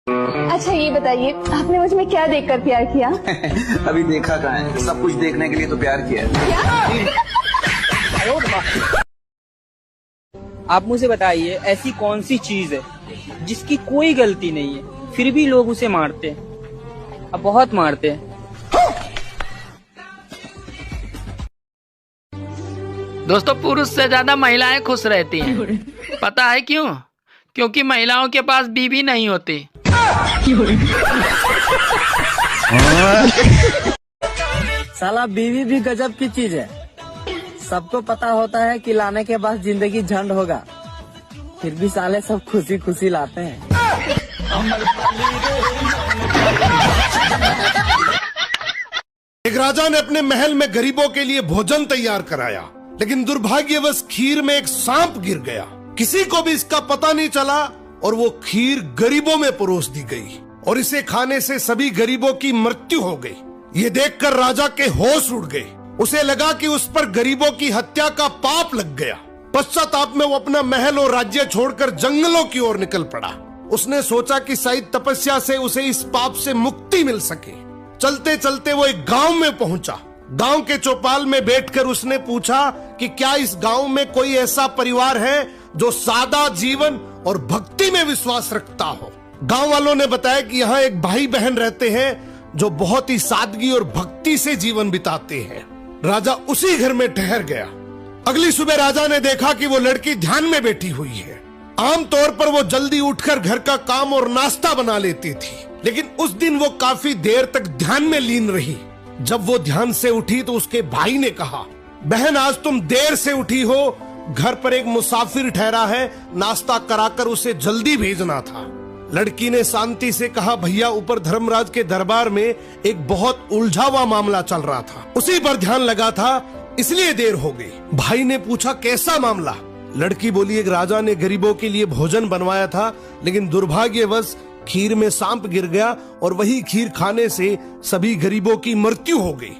अच्छा ये बताइए, आपने मुझ में क्या देखकर प्यार किया? अभी देखा कहाँ है, सब कुछ देखने के लिए तो प्यार किया है। आप मुझे बताइए, ऐसी कौन सी चीज है जिसकी कोई गलती नहीं है फिर भी लोग उसे मारते हैं, अब बहुत मारते हैं। दोस्तों, पुरुष से ज्यादा महिलाएं खुश रहती हैं। पता है क्यों? क्योंकि महिलाओं के पास बीवी नहीं होती। साला बीवी भी गजब की चीज है। सबको पता होता है कि लाने के बाद जिंदगी झंड होगा, फिर भी साले सब खुशी खुशी लाते हैं। एक राजा ने अपने महल में गरीबों के लिए भोजन तैयार कराया, लेकिन दुर्भाग्यवश खीर में एक सांप गिर गया। किसी को भी इसका पता नहीं चला और वो खीर गरीबों में परोस दी गई और इसे खाने से सभी गरीबों की मृत्यु हो गई। ये देखकर राजा के होश उड़ गए। उसे लगा कि उस पर गरीबों की हत्या का पाप लग गया। पश्चाताप में वो अपना महल और राज्य छोड़कर जंगलों की ओर निकल पड़ा। उसने सोचा कि शायद तपस्या से उसे इस पाप से मुक्ति मिल सके। चलते चलते वो एक गांव में पहुंचा। गांव के चौपाल में बैठकर उसने पूछा कि क्या इस गांव में कोई ऐसा परिवार है जो सादा जीवन और भक्ति में विश्वास रखता हो। गांव वालों ने बताया कि यहाँ एक भाई बहन रहते हैं जो बहुत ही सादगी और भक्ति से जीवन बिताते हैं। राजा उसी घर में ठहर गया। अगली सुबह राजा ने देखा कि वो लड़की ध्यान में बैठी हुई है। आमतौर पर वो जल्दी उठकर घर का काम और नाश्ता बना लेती थी, लेकिन उस दिन वो काफी देर तक ध्यान में लीन रही। जब वो ध्यान से उठी तो उसके भाई ने कहा, बहन आज तुम देर से उठी हो, घर पर एक मुसाफिर ठहरा है, नाश्ता कराकर उसे जल्दी भेजना था। लड़की ने शांति से कहा, भैया ऊपर धर्मराज के दरबार में एक बहुत उलझा हुआ मामला चल रहा था, उसी पर ध्यान लगा था, इसलिए देर हो गई। भाई ने पूछा, कैसा मामला? लड़की बोली, एक राजा ने गरीबों के लिए भोजन बनवाया था, लेकिन दुर्भाग्यवश खीर में सांप गिर गया और वही खीर खाने से सभी गरीबों की मृत्यु हो गई।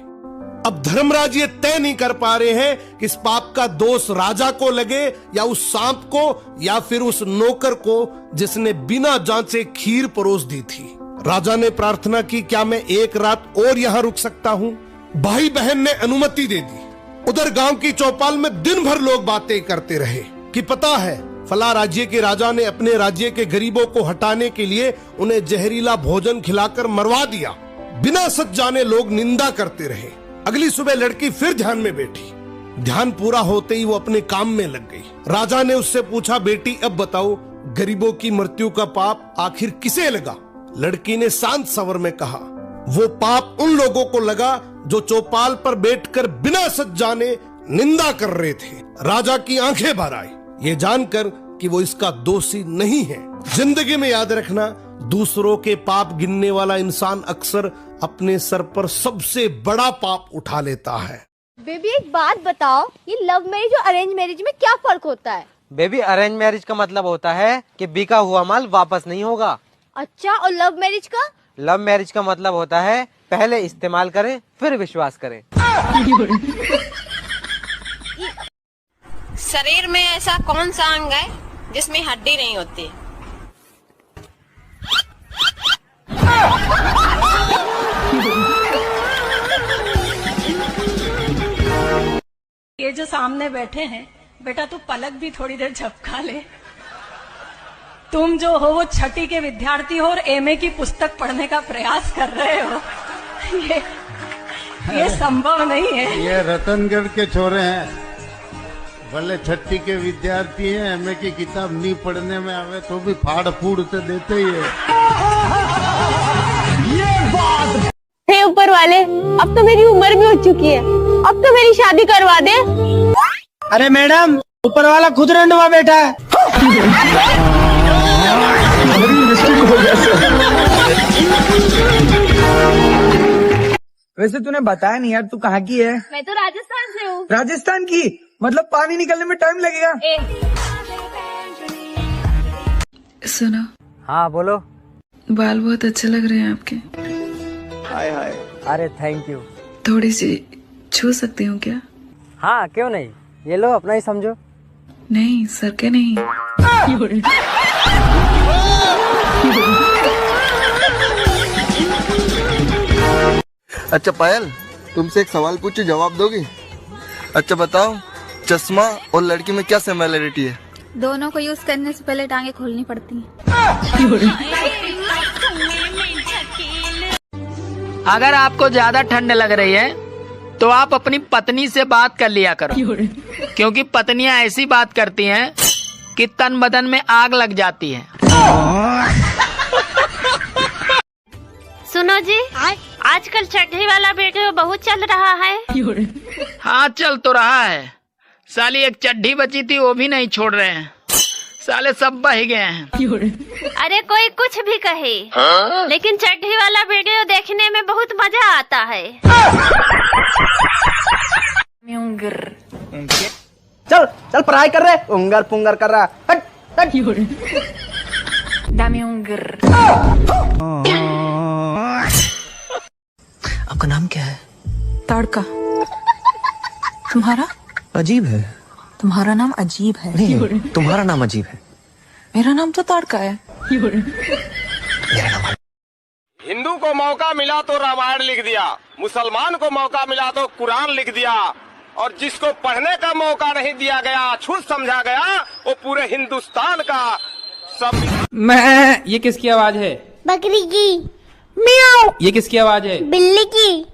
अब धर्मराज ये तय नहीं कर पा रहे हैं कि इस पाप का दोष राजा को लगे या उस सांप को या फिर उस नौकर को जिसने बिना जांचे खीर परोस दी थी। राजा ने प्रार्थना की, क्या मैं एक रात और यहाँ रुक सकता हूँ? भाई बहन ने अनुमति दे दी। उधर गांव की चौपाल में दिन भर लोग बातें करते रहे कि पता है फला राज्य के राजा ने अपने राज्य के गरीबों को हटाने के लिए उन्हें जहरीला भोजन खिलाकर मरवा दिया। बिना सच जाने लोग निंदा करते रहे। अगली सुबह लड़की फिर ध्यान में बैठी। ध्यान पूरा होते ही वो अपने काम में लग गई। राजा ने उससे पूछा, बेटी अब बताओ गरीबों की मृत्यु का पाप आखिर किसे लगा? लड़की ने शांत स्वर में कहा, वो पाप उन लोगों को लगा जो चौपाल पर बैठकर बिना सच जाने निंदा कर रहे थे। राजा की आंखें भर आई, ये जानकर कि वो इसका दोषी नहीं है। जिंदगी में याद रखना, दूसरों के पाप गिनने वाला इंसान अक्सर अपने सर पर सबसे बड़ा पाप उठा लेता है। बेबी एक बात बताओ, ये लव मैरिज और अरेंज मैरिज में क्या फर्क होता है? बेबी अरेंज मैरिज का मतलब होता है कि बिका हुआ माल वापस नहीं होगा। अच्छा, और लव मैरिज का? लव मैरिज का मतलब होता है पहले इस्तेमाल करें फिर विश्वास करें। शरीर में ऐसा कौन सा अंग है जिसमें हड्डी नहीं होती? ये जो सामने बैठे हैं, बेटा तू पलक भी थोड़ी देर झपका ले। तुम जो हो वो छठी के विद्यार्थी हो और एमए की पुस्तक पढ़ने का प्रयास कर रहे हो। ये संभव नहीं है। ये रतनगढ़ के छोरे हैं, भले छठी के विद्यार्थी हैं, एमए की किताब नहीं पढ़ने में आवे तो भी फाड़ फूड़ तो देते ही है। हे ऊपर वाले, अब तो मेरी उम्र भी हो चुकी है, अब तो मेरी शादी करवा दे। अरे मैडम, ऊपर वाला खुद रंडवा बैठा है। वैसे तूने बताया नहीं यार, तू कहाँ की है? मैं तो राजस्थान से हूँ। राजस्थान की? मतलब पानी निकलने में टाइम लगेगा। सुनो। हाँ बोलो। बाल बहुत अच्छे लग रहे हैं आपके। हाय हाय। अरे थैंक यू। थोड़ी सी छू सकती हूँ क्या? हाँ क्यों नहीं, ये लो अपना ही समझो। नहीं सर के नहीं। अच्छा पायल, तुमसे एक सवाल पूछूं, जवाब दोगी? अच्छा बताओ, चश्मा और लड़की में क्या सिमिलरिटी है? दोनों को यूज करने से पहले टांगे खोलनी पड़ती हैं। अगर आपको ज्यादा ठंड लग रही है तो आप अपनी पत्नी से बात कर लिया करो, क्योंकि पत्नियां ऐसी बात करती हैं कि तन बदन में आग लग जाती है। सुनो जी, आजकल चड्ढी वाला वीडियो बहुत चल रहा है। हाँ चल तो रहा है, साली एक चड्ढी बची थी वो भी नहीं छोड़ रहे हैं, साले सब बह गए हैं। अरे कोई कुछ भी कहे, लेकिन चड्ढी वाला वीडियो देखने में बहुत मजा आता है। चल चल पढ़ाई कर रहे, उंगर पुंगर कर रहा। हट हट। आपका नाम क्या है? तड़का। तुम्हारा? अजीब है। तुम्हारा नाम अजीब है। नहीं, तुम्हारा नाम अजीब है। मेरा नाम तो तड़का है। हिंदू को मौका मिला तो रामायण लिख दिया, मुसलमान को मौका मिला तो कुरान लिख दिया, और जिसको पढ़ने का मौका नहीं दिया गया, छूत समझा गया, वो पूरे हिंदुस्तान का सब। मैं, ये किसकी आवाज है? बकरी की। म्याऊ। ये किसकी आवाज है? बिल्ली की।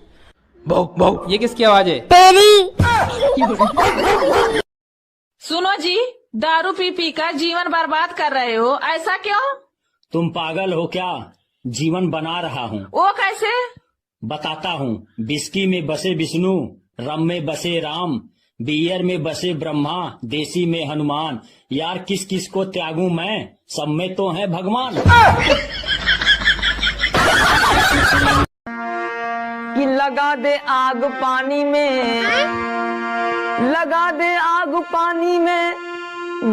भौंक भौंक। ये किसकी आवाज है? तेरी। सुनो जी, दारू पी पी कर जीवन बर्बाद कर रहे हो, ऐसा क्यों? तुम पागल हो क्या? जीवन बना रहा हूँ। वो कैसे? बताता हूँ। विस्की में बसे विष्णु, रम में बसे राम, बियर में बसे ब्रह्मा, देसी में हनुमान। यार किस किस को त्यागूं मैं, सब में तो है भगवान। कि लगा दे आग पानी में, लगा दे आग पानी में,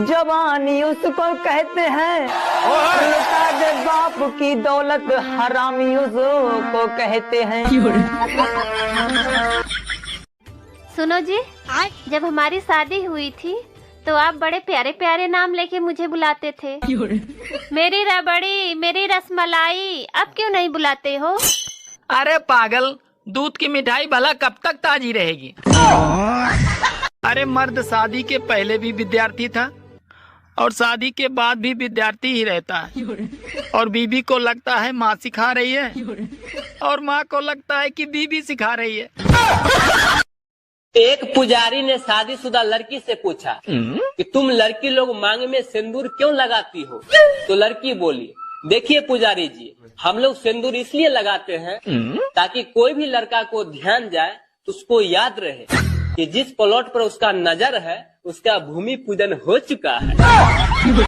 जवानी उसको कहते हैं। लुटा दे बाप की दौलत, हरामी उसको कहते हैं। सुनो जी, जब हमारी शादी हुई थी तो आप बड़े प्यारे प्यारे नाम लेके मुझे बुलाते थे। मेरी रबड़ी, मेरी रसमलाई, अब क्यों नहीं बुलाते हो? अरे पागल, दूध की मिठाई भला कब तक ताजी रहेगी? अरे मर्द शादी के पहले भी विद्यार्थी था और शादी के बाद भी विद्यार्थी ही रहता है, और बीबी को लगता है माँ सिखा रही है और माँ को लगता है कि बीबी सिखा रही है। एक पुजारी ने शादीशुदा लड़की से पूछा कि तुम लड़की लोग मांग में सिंदूर क्यों लगाती हो? तो लड़की बोली, देखिए पुजारी जी, हम लोग सिंदूर इसलिए लगाते हैं ताकि कोई भी लड़का को ध्यान जाए तो उसको याद रहे कि जिस प्लॉट पर उसका नजर है उसका भूमि पूजन हो चुका है।